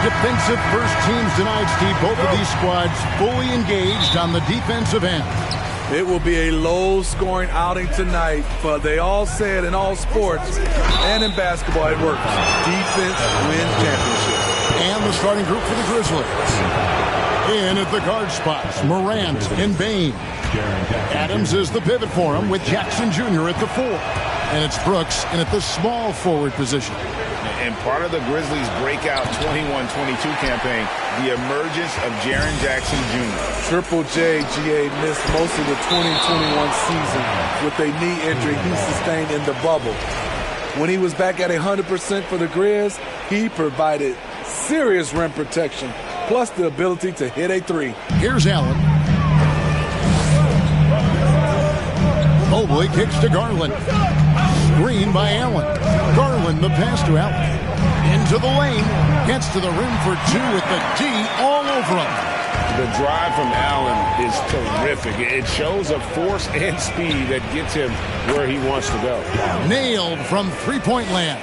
defensive first teams tonight, Steve. Both of these squads fully engaged on the defensive end. It will be a low-scoring outing tonight, but they all say it in all sports and in basketball it works. Defense wins championships. And the starting group for the Grizzlies. In at the guard spots, Morant and Bane. Adams is the pivot for him with Jackson Jr. at the 4. And it's Brooks in at the small forward position. And part of the Grizzlies' breakout 21-22 campaign, the emergence of Jaren Jackson Jr. Triple J, GA, missed most of the 2021 season with a knee injury he sustained in the bubble. When he was back at 100% for the Grizz, he provided serious rim protection, plus the ability to hit a 3. Here's Allen. Mobley kicks to Garland. Screen by Allen. Garland, the pass to Allen. Into the lane. Gets to the rim for 2 with the D all over him. The drive from Allen is terrific. It shows a force and speed that gets him where he wants to go. Nailed from three-point land.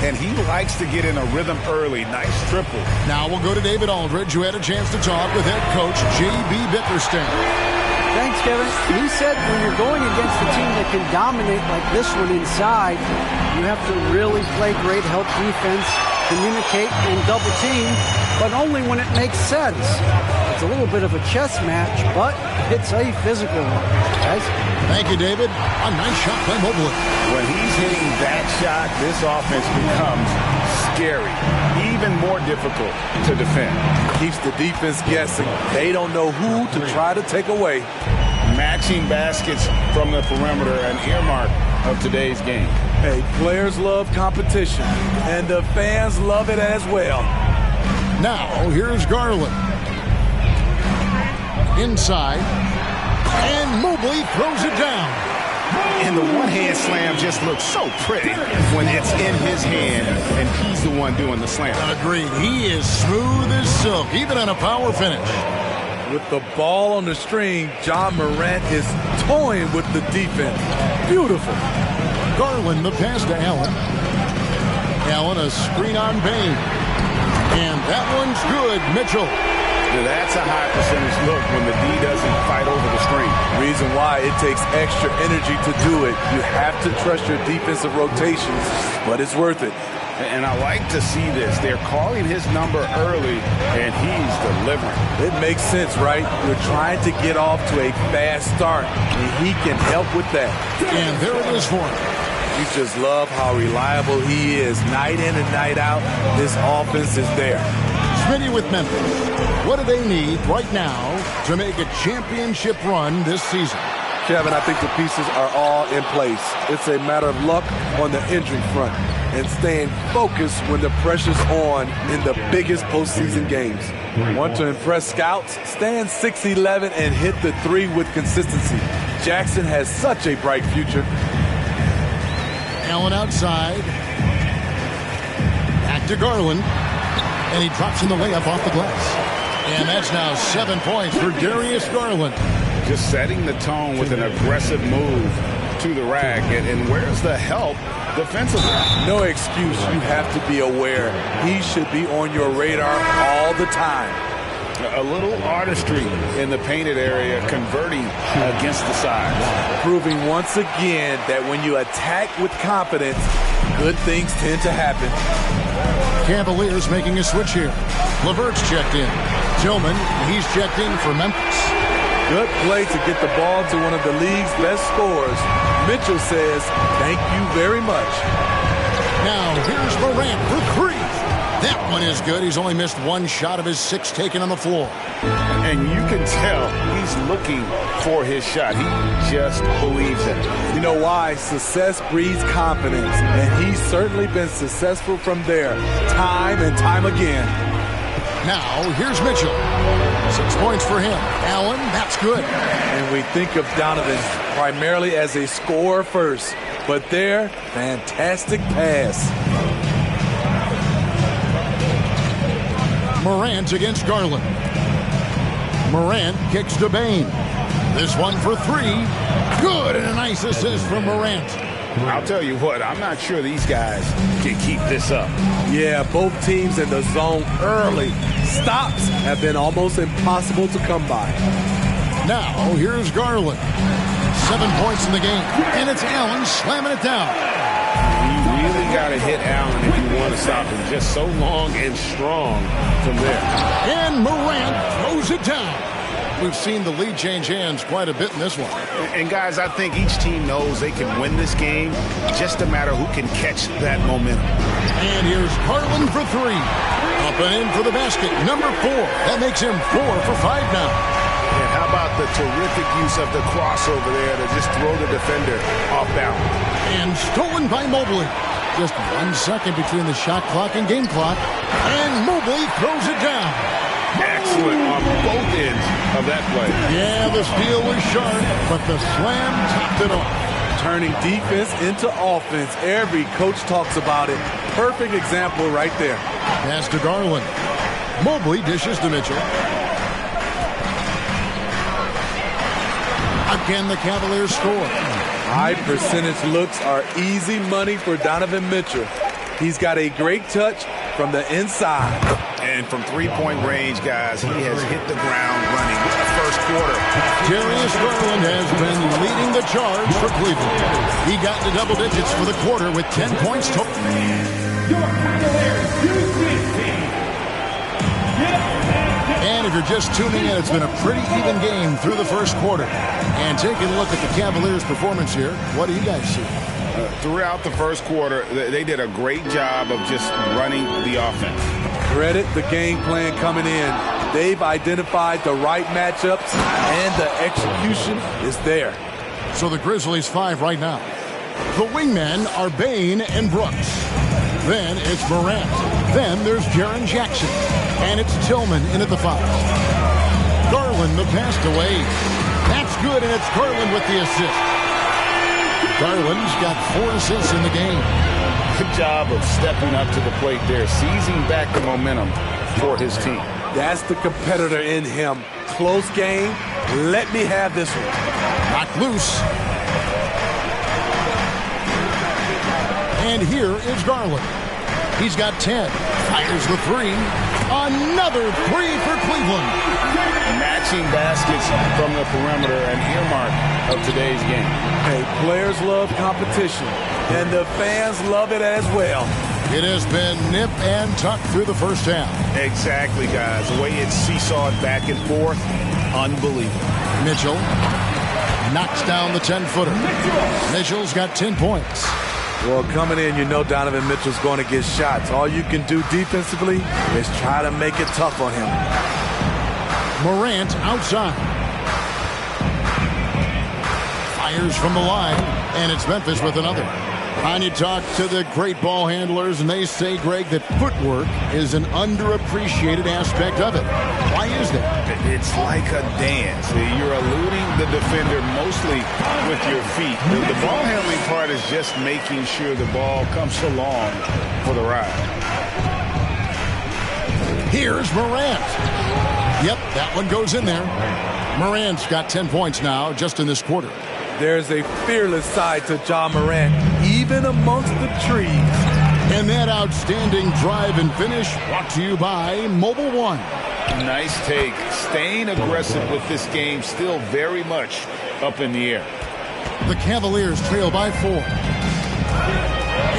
And he likes to get in a rhythm early. Nice triple. Now we'll go to David Aldridge, who had a chance to talk with head coach J.B. Bickerstaff. Thanks, Kevin. He said when you're going against a team that can dominate like this one inside, you have to really play great help defense, communicate, and double team, but only when it makes sense. It's a little bit of a chess match, but it's a physical one, guys. Thank you, David. A nice shot by Mobley. When he's hitting that shot, this offense becomes scary, even more difficult to defend. Keeps the defense guessing. They don't know who to try to take away. Matching baskets from the perimeter, an earmark of today's game. Hey, players love competition, and the fans love it as well. Now, here's Garland. Inside. And Mobley throws it down. And the one-hand slam just looks so pretty when it's in his hand and he's the one doing the slam. Agreed. He is smooth as silk, even on a power finish. With the ball on the string, John Morant is toying with the defense. Beautiful. Garland, the pass to Allen. Allen, a screen on Bane. And that one's good. Mitchell. That's a high percentage look when the D doesn't fight over the screen. Reason why it takes extra energy to do it. You have to trust your defensive rotations, but it's worth it. And I like to see this. They're calling his number early, and he's delivering. It makes sense, right? You're trying to get off to a fast start, and he can help with that. And there it is for him. You just love how reliable he is. Night in and night out, this offense is there. Smitty with Memphis. What do they need right now to make a championship run this season? Kevin, I think the pieces are all in place. It's a matter of luck on the injury front and staying focused when the pressure's on in the biggest postseason games. Want to impress scouts? Stand 6'11" and hit the 3 with consistency. Jackson has such a bright future. Allen outside. Back to Garland. And he drops in the layup off the glass. And that's now 7 points for Darius Garland. Just setting the tone with an aggressive move to the rack. And where's the help defensively? No excuse. You have to be aware. He should be on your radar all the time. A little artistry in the painted area, converting against the sides. Proving once again that when you attack with confidence, good things tend to happen. Cavaliers making a switch here. LeVert's checked in. Tillman, he's checked in for Memphis. Good play to get the ball to one of the league's best scorers. Mitchell says, thank you very much. Now, here's Morant for 3. That one is good. He's only missed 1 shot of his 6 taken on the floor. And you can tell he's looking for his shot. He just believes it. You know why? Success breeds confidence. And he's certainly been successful from there, time and time again. Now, here's Mitchell. 6 points for him. Allen, that's good. And we think of Donovan primarily as a scorer first. But there, fantastic pass. Morant against Garland. Morant kicks to Bane. This one for 3. Good, and a nice assist from Morant. I'll tell you what, I'm not sure these guys can keep this up. Yeah, both teams in the zone early. Stops have been almost impossible to come by. Now, here's Garland. 7 points in the game, and it's Allen slamming it down. You really got to hit Allen if you want to stop him. Just so long and strong from there. And Morant throws it down. We've seen the lead change hands quite a bit in this one. And guys, I think each team knows they can win this game. Just a matter who can catch that momentum. And here's Garland for three. Up and in for the basket, number 4. That makes him 4 for 5 now. And how about the terrific use of the crossover there to just throw the defender off balance. And stolen by Mobley. Just 1 second between the shot clock and game clock. And Mobley throws it down. Excellent on both ends of that play. Yeah, the steal was sharp, but the slam topped it off. Turning defense into offense. Every coach talks about it. Perfect example right there. Pass to Garland. Mobley dishes to Mitchell. Again, the Cavaliers score. High percentage looks are easy money for Donovan Mitchell. He's got a great touch from the inside. And from three-point range, guys, he has hit the ground running. What a first quarter. Darius Garland has been leading the charge for Cleveland. He got into double digits for the quarter with 10 points total. And if you're just tuning in, it's been a pretty even game through the first quarter. And taking a look at the Cavaliers' performance here, what do you guys see? Throughout the first quarter, they did a great job of just running the offense. Credit the game plan coming in. They've identified the right matchups, and the execution is there. So the Grizzlies 5 right now. The wingmen are Bane and Brooks. Then it's Morant. Then there's Jaren Jackson. And it's Tillman in at the 5. Garland, the pass away. That's good, and it's Garland with the assist. Garland's got 4 assists in the game. Good job of stepping up to the plate there, seizing back the momentum for his team. That's the competitor in him. Close game. Let me have this one. Knocked loose. And here is Garland. He's got 10. Fires the 3. Another 3 for Cleveland. Matching baskets from the perimeter, an earmark of today's game. Hey, players love competition, and the fans love it as well. It has been nip and tuck through the first half. Exactly, guys. The way it's seesawed back and forth, unbelievable. Mitchell knocks down the 10-footer. Mitchell's got 10 points. Well, coming in, you know Donovan Mitchell's going to get shots. All you can do defensively is try to make it tough on him. Morant outside. Fires from the line, and it's Memphis with another. And you talk to the great ball handlers, and they say, Greg, that footwork is an underappreciated aspect of it. Why is that? It's like a dance. You're eluding the defender mostly with your feet. The ball handling part is just making sure the ball comes along for the ride. Here's Morant. Yep, that one goes in there. Morant's got 10 points now just in this quarter. There's a fearless side to Ja Morant, even amongst the trees. And that outstanding drive and finish brought to you by Mobile One. Nice take. Staying aggressive with this game, still very much up in the air. The Cavaliers trail by 4.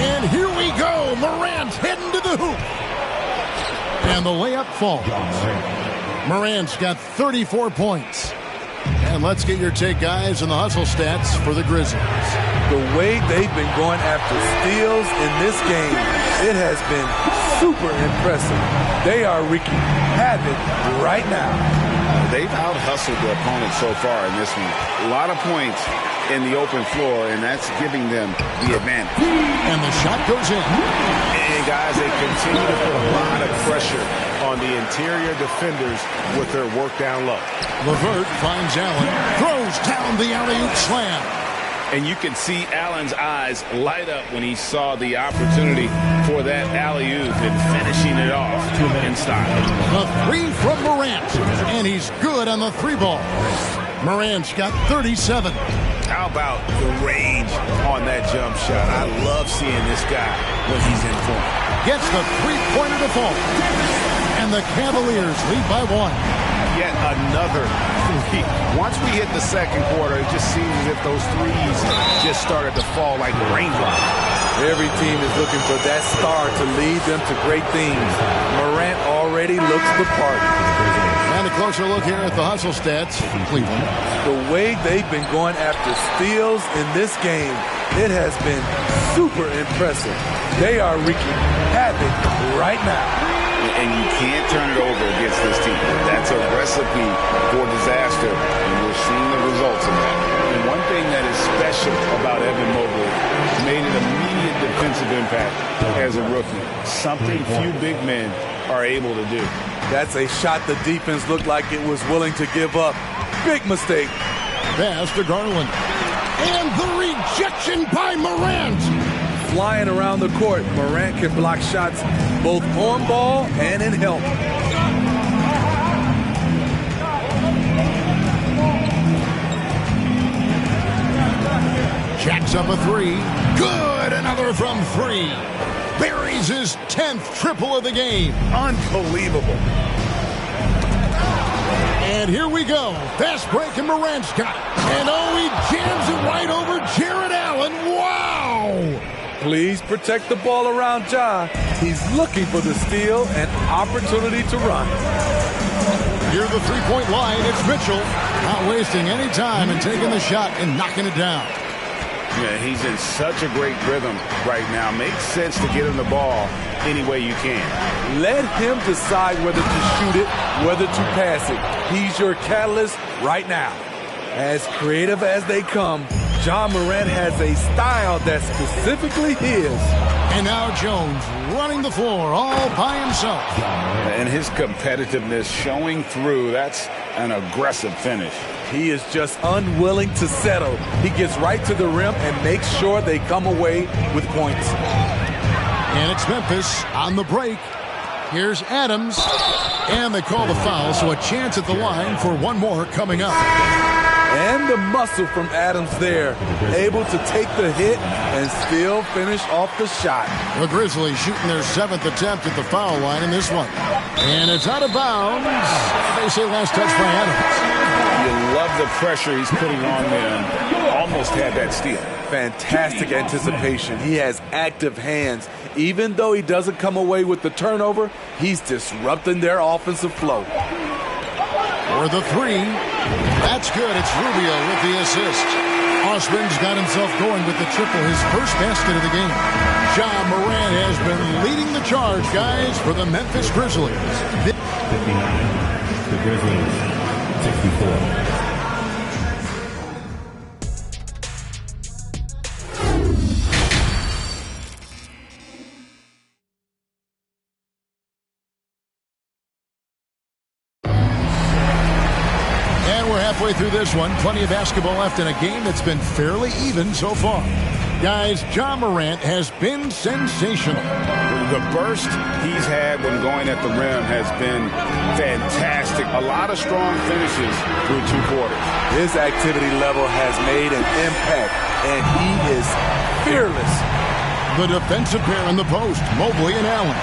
And here we go. Morant heading to the hoop. And the layup falls. Morant's got 34 points. And let's get your take, guys, on the hustle stats for the Grizzlies. The way they've been going after steals in this game, it has been super impressive. They are wreaking havoc right now. They've out-hustled the opponent so far in this one. A lot of points in the open floor, and that's giving them the advantage. And the shot goes in. And, guys, they continue to put a lot of pressure on the interior defenders with their work down low. LeVert finds Allen, throws down the alley-oop slam. And you can see Allen's eyes light up when he saw the opportunity for that alley-oop and finishing it off in style. The three from Morant, and he's good on the three ball. Morant's got 37. How about the range on that jump shot? I love seeing this guy when he's in form. Gets the three-pointer to fall. And the Cavaliers lead by 1. Yet another three. Once we hit the second quarter, it just seems as if those threes just started to fall like raindrops. Every team is looking for that star to lead them to great things. Morant already looks the part. And a closer look here at the hustle stats. Cleveland. The way they've been going after steals in this game, it has been super impressive. They are wreaking havoc right now. And you can't turn it over against this team. That's a recipe for disaster, and we're seeing the results of that. And one thing that is special about Evan Mobley, made an immediate defensive impact as a rookie. Something few big men are able to do. That's a shot the defense looked like it was willing to give up. Big mistake. Pass to Garland. And the rejection by Morant. Flying around the court, Morant can block shots both on ball and in help. Jacks up a three. Good. Another from 3. Buries his 10th triple of the game. Unbelievable. And here we go. Fast break, and Morant's got it. And he jams it right over Jared Allen. Wow! Please protect the ball around Ja. He's looking for the steal and opportunity to run. Near the three-point line, it's Mitchell. Not wasting any time and taking the shot and knocking it down. Yeah, he's in such a great rhythm right now. Makes sense to get him the ball any way you can. Let him decide whether to shoot it, whether to pass it. He's your catalyst right now. As creative as they come, Ja Morant has a style that's specifically his. And now Jones running the floor all by himself. And his competitiveness showing through. That's an aggressive finish. He is just unwilling to settle. He gets right to the rim and makes sure they come away with points. And it's Memphis on the break. Here's Adams. And they call the foul, so a chance at the line for one more coming up. And the muscle from Adams there, able to take the hit and still finish off the shot. The Grizzlies shooting their 7th attempt at the foul line in this one. And it's out of bounds. They say last touch by Adams. You love the pressure he's putting on them. Almost had that steal. Fantastic anticipation. He has active hands. Even though he doesn't come away with the turnover, he's disrupting their offensive flow. For the 3. That's good. It's Rubio with the assist. Osman's got himself going with the triple, his first basket of the game. Ja Morant has been leading the charge, guys, for the Memphis Grizzlies. 59. The Grizzlies, 64. Halfway through this one, plenty of basketball left in a game that's been fairly even so far. Guys, Ja Morant has been sensational. The burst he's had when going at the rim has been fantastic. A lot of strong finishes through 2 quarters. His activity level has made an impact, and he is fearless. The defensive pair in the post, Mobley and Allen.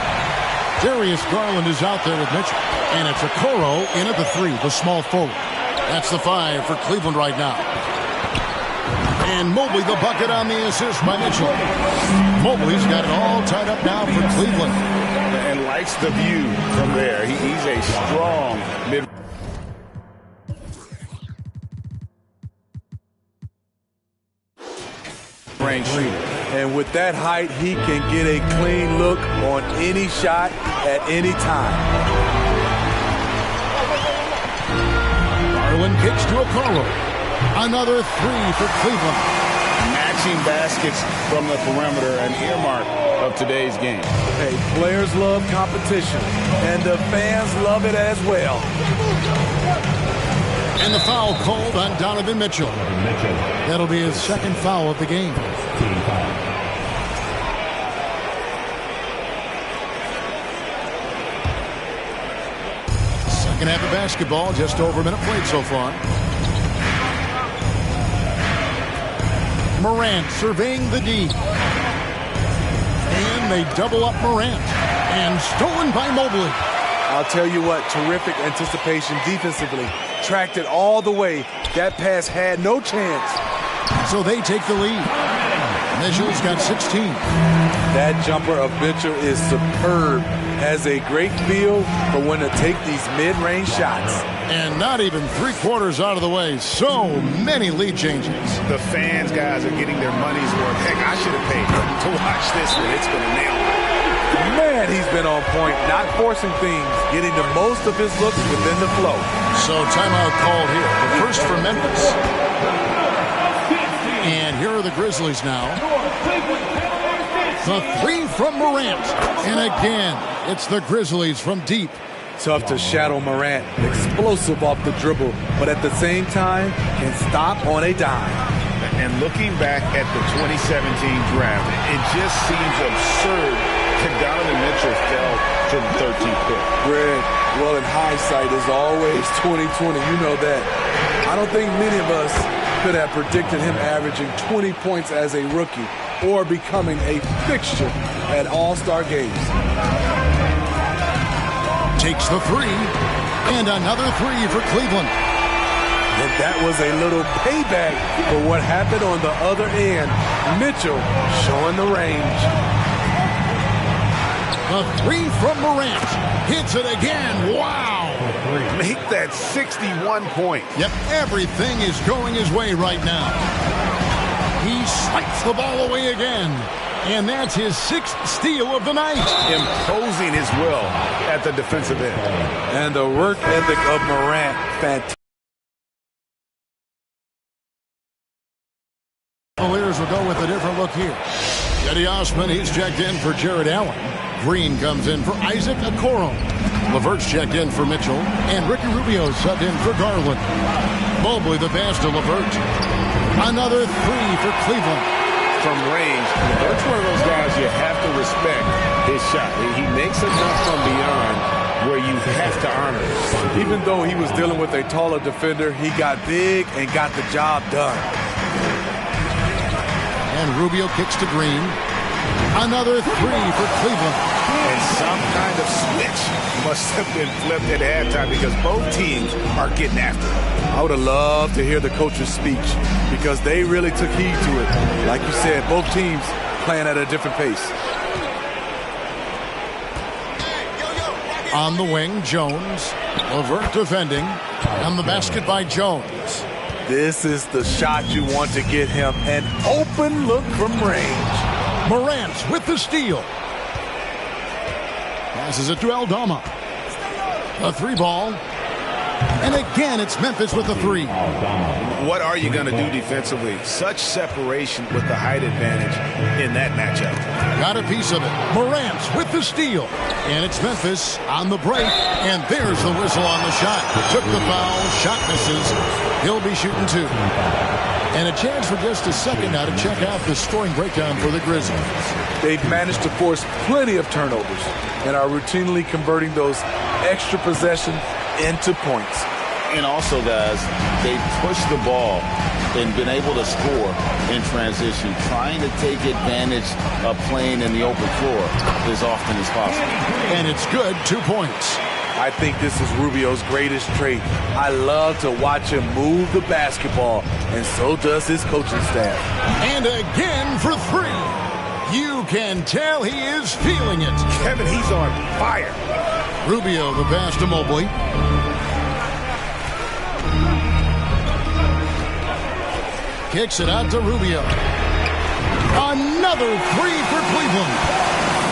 Darius Garland is out there with Mitchell. And it's Okoro in at the 3, the small forward. That's the 5 for Cleveland right now. And Mobley the bucket on the assist by Mitchell. Mobley's got it all tied up now for Cleveland. And likes the view from there. He's a strong mid. Range shooter. And with that height, he can get a clean look on any shot at any time. Garland kicks to Okoro. Another 3 for Cleveland. Matching baskets from the perimeter, an earmark of today's game. Hey, players love competition, and the fans love it as well. And the foul called on Donovan Mitchell. That'll be his second foul of the game. Team foul. Second half of basketball, just over a minute played so far. Morant surveying the D. And they double up Morant. And stolen by Mobley. I'll tell you what, terrific anticipation defensively. Tracked it all the way. That pass had no chance. So they take the lead. Mitchell's got 16. That jumper of Mitchell is superb. Has a great feel for when to take these mid-range shots. And not even 3/4 out of the way. So many lead changes. The fans, guys, are getting their money's worth. Heck, I should have paid to watch this one. It's been a nail. Man, he's been on point, not forcing things, getting the most of his looks within the flow. So timeout called here. The first for Memphis. And here are the Grizzlies now. The three from Morant. And again, it's the Grizzlies from deep. Tough to shadow Morant. Explosive off the dribble, but at the same time, can stop on a dime. And looking back at the 2017 draft, it just seems absurd that Donovan Mitchell fell to the 13th pick. Greg, well, in hindsight, is always 2020. You know that. I don't think many of us could have predicted him averaging 20 points as a rookie or becoming a fixture at All-Star games. Takes the three, and another three for Cleveland. And that was a little payback for what happened on the other end. Mitchell showing the range. The three from Morant. Hits it again. Wow. Make that 61 point. Yep, everything is going his way right now. He swipes the ball away again. And that's his 6th steal of the night. Imposing his will at the defensive end. And the work ethic of Morant, fantastic. Cavaliers will go with a different look here. Cedi Osman, he's checked in for Jared Allen. Green comes in for Isaac Okoro. LeVert's checked in for Mitchell. And Ricky Rubio subbed in for Garland. Mobley the pass to LeVert. Another three for Cleveland. From range, that's one of those guys you have to respect his shot. He makes enough from beyond where you have to honor it. Even though he was dealing with a taller defender, he got big and got the job done. And Rubio kicks to Green. Another three for Cleveland. And some kind of switch must have been flipped at halftime because both teams are getting after it. I would have loved to hear the coach's speech because they really took heed to it. Like you said, both teams playing at a different pace. On the wing, Jones. LeVert defending. And the basket by Jones. This is the shot you want to get him. An open look from range. Morant with the steal. Passes it to Aldama. A three ball. And again, it's Memphis with the three. What are you going to do defensively? Such separation with the height advantage in that matchup. Got a piece of it. Morant with the steal. And it's Memphis on the break. And there's the whistle on the shot. Took the foul. Shot misses. He'll be shooting two. And a chance for just a second now to check out the scoring breakdown for the Grizzlies. They've managed to force plenty of turnovers and are routinely converting those extra possessions into points. And also, guys, they've pushed the ball and been able to score in transition, trying to take advantage of playing in the open floor as often as possible. And it's good, 2 points. I think this is Rubio's greatest trait. I love to watch him move the basketball, and so does his coaching staff. And again for three. You can tell he is feeling it. Kevin, he's on fire. Rubio, the pass to Mobley. Kicks it out to Rubio. Another three for Cleveland.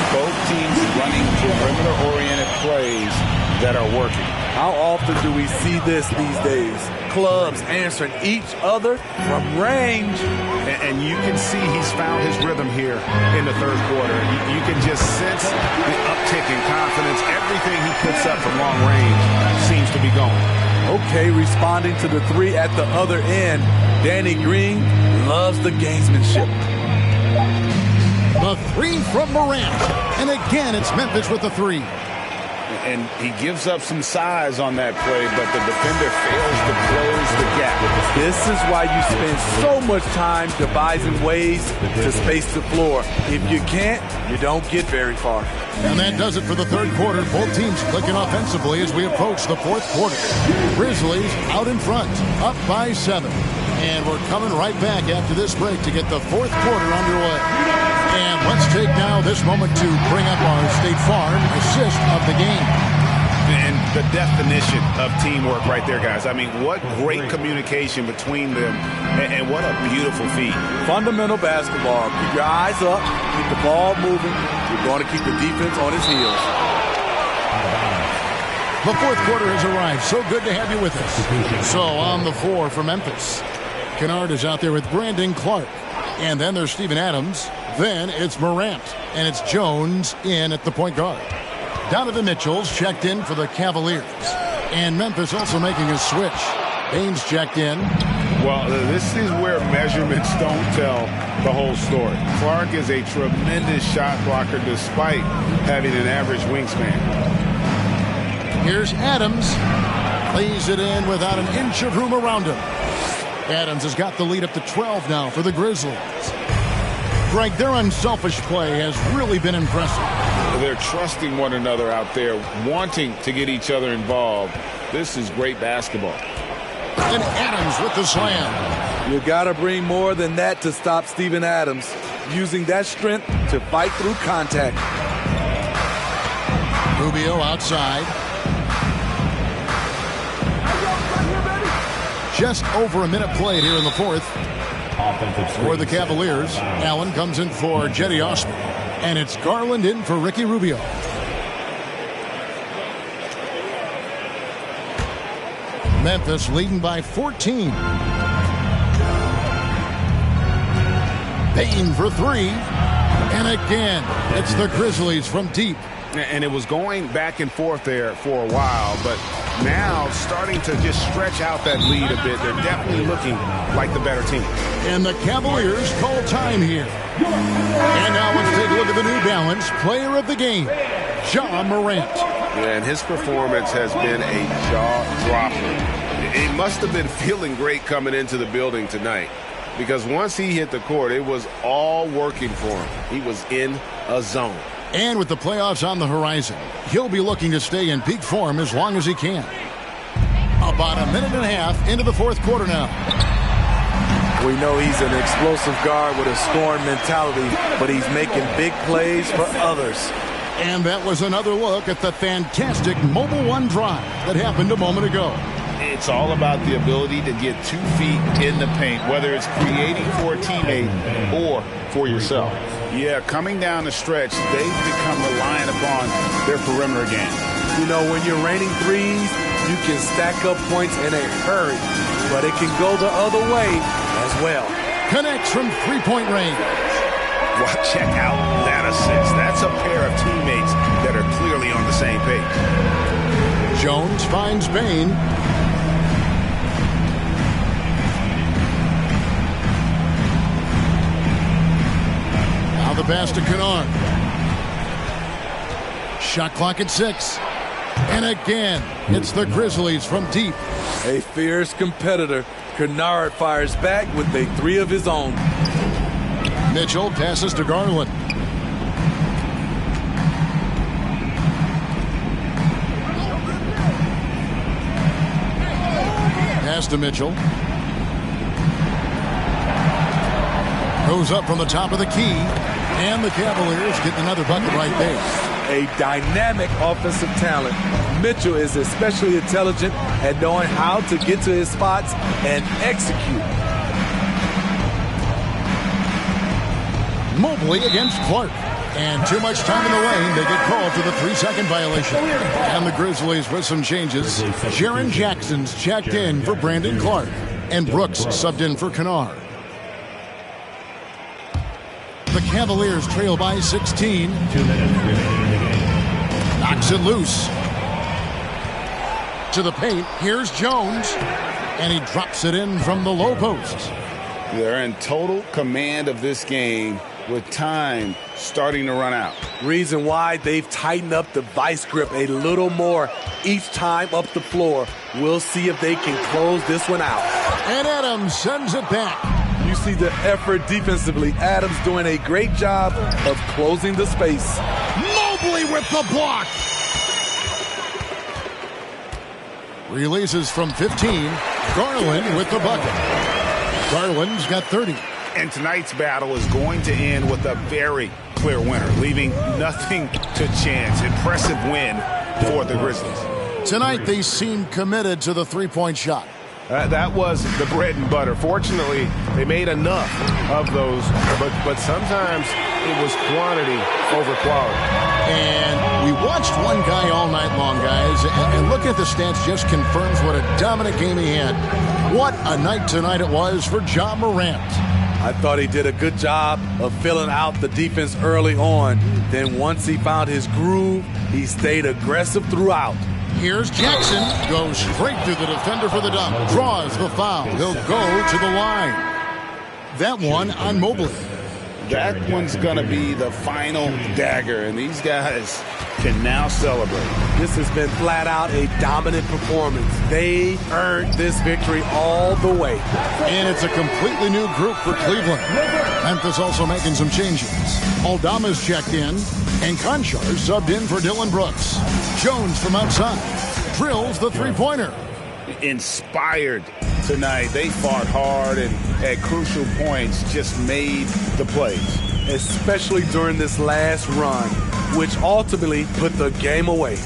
Both teams running perimeter-oriented plays that are working. How often do we see this these days? Clubs answering each other from range. And you can see he's found his rhythm here in the third quarter. You can just sense the uptick in confidence. Everything he puts up from long range seems to be going. Okay, responding to the three at the other end. Danny Green loves the gamesmanship. The three from Morant. And again, it's Memphis with the three. And he gives up some size on that play, but the defender fails to close the gap. This is why you spend so much time devising ways to space the floor. If you can't, you don't get very far. And that does it for the third quarter. Both teams clicking offensively as we approach the fourth quarter. Grizzlies out in front, up by 7. And we're coming right back after this break to get the fourth quarter underway. And let's take now this moment to bring up our State Farm assist of the game. And the definition of teamwork right there, guys. I mean, what great communication between them, and what a beautiful feat. Fundamental basketball. Keep your eyes up, keep the ball moving. You're going to keep the defense on its heels. The fourth quarter has arrived. So good to have you with us. So on the floor for Memphis, Kennard is out there with Brandon Clark. And then there's Steven Adams. Then it's Morant. And it's Jones in at the point guard. Donovan Mitchell's checked in for the Cavaliers. And Memphis also making a switch. Baines checked in. Well, this is where measurements don't tell the whole story. Clark is a tremendous shot blocker despite having an average wingspan. Here's Adams. Lays it in without an inch of room around him. Adams has got the lead up to 12 now for the Grizzlies. Greg, their unselfish play has really been impressive. They're trusting one another out there, wanting to get each other involved. This is great basketball. And Adams with the slam. You got to bring more than that to stop Steven Adams. Using that strength to fight through contact. Rubio outside. Just over a minute played here in the fourth. For the Cavaliers, Allen comes in for Jetty Osman. And it's Garland in for Ricky Rubio. Memphis leading by 14. Payne for 3. And again, it's the Grizzlies from deep. And it was going back and forth there for a while, but now starting to just stretch out that lead a bit. They're definitely looking like the better team. And the Cavaliers call time here. And now let's take a look at the New Balance player of the game, Ja Morant. And his performance has been a jaw-dropper. He must have been feeling great coming into the building tonight, because once he hit the court, it was all working for him. He was in a zone. And with the playoffs on the horizon, he'll be looking to stay in peak form as long as he can. About a minute and a half into the fourth quarter now. We know he's an explosive guard with a scoring mentality, but he's making big plays for others. And that was another look at the fantastic Mobile One drive that happened a moment ago. It's all about the ability to get 2 feet in the paint, whether it's creating for a teammate or for yourself. Yeah, coming down the stretch, they've become reliant upon their perimeter game. You know, when you're raining threes, you can stack up points in a hurry, but it can go the other way as well. Connects from three-point range. Well, check out that assist. That's a pair of teammates that are clearly on the same page. Jones finds Bain. Now the pass to Kennard. Shot clock at 6. And again, it's the Grizzlies from deep. A fierce competitor. Kennard fires back with a 3 of his own. Mitchell passes to Garland. Pass to Mitchell. Goes up from the top of the key. And the Cavaliers getting another bucket right there. A dynamic offensive talent. Mitchell is especially intelligent at knowing how to get to his spots and execute. Mobley against Clark. And too much time in the lane. They get called for the 3-second violation. And the Grizzlies with some changes. Jaren Jackson's checked in for Brandon Clark. And Brooks subbed in for Kennard. The Cavaliers trail by 16. 2 minutes remaining in the game. Knocks it loose. To the paint. Here's Jones. And he drops it in from the low post. They're in total command of this game with time starting to run out. Reason why they've tightened up the vice grip a little more each time up the floor. We'll see if they can close this one out. And Adams sends it back. You see the effort defensively. Adams doing a great job of closing the space. Mobley with the block. Releases from 15. Garland with the bucket. Garland's got 30. And tonight's battle is going to end with a very clear winner, leaving nothing to chance. Impressive win for the Grizzlies. Tonight, they seem committed to the three-point shot. That was the bread and butter. Fortunately, they made enough of those, but sometimes it was quantity over quality. And we watched one guy all night long, guys, and look at the stats just confirms what a dominant game he had. What a night tonight it was for Ja Morant. I thought he did a good job of filling out the defense early on. Then once he found his groove, he stayed aggressive throughout. Here's Jackson. Goes straight through the defender for the dunk. Draws the foul. He'll go to the line. That one on Mobley. That one's going to be the final dagger, and these guys can now celebrate. This has been flat out a dominant performance. They earned this victory all the way. And it's a completely new group for Cleveland. Memphis also making some changes. Aldama's checked in, and Conchar subbed in for Dillon Brooks. Jones from outside drills the three-pointer. Inspired tonight. They fought hard and at crucial points just made the plays. Especially during this last run, which ultimately put the game away.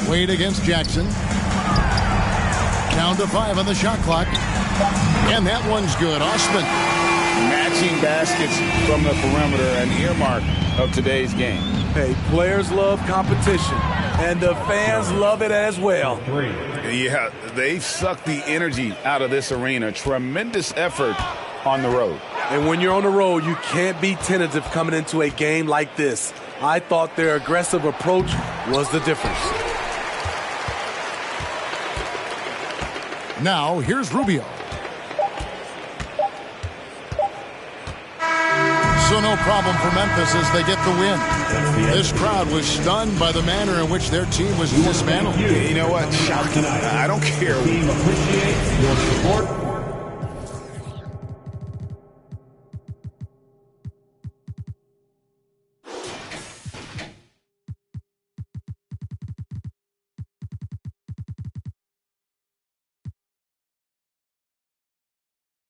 Wade against Jackson. Down to 5 on the shot clock. And that one's good. Osman. Matching baskets from the perimeter, an earmark of today's game. Hey, players love competition, and the fans love it as well. Yeah, they've sucked the energy out of this arena. Tremendous effort on the road. And when you're on the road, you can't be tentative coming into a game like this. I thought their aggressive approach was the difference. Now, here's Rubio. So no problem for Memphis as they get the win. This crowd was stunned by the manner in which their team was dismantled. You know what? Shocking. I don't care. Team appreciates your support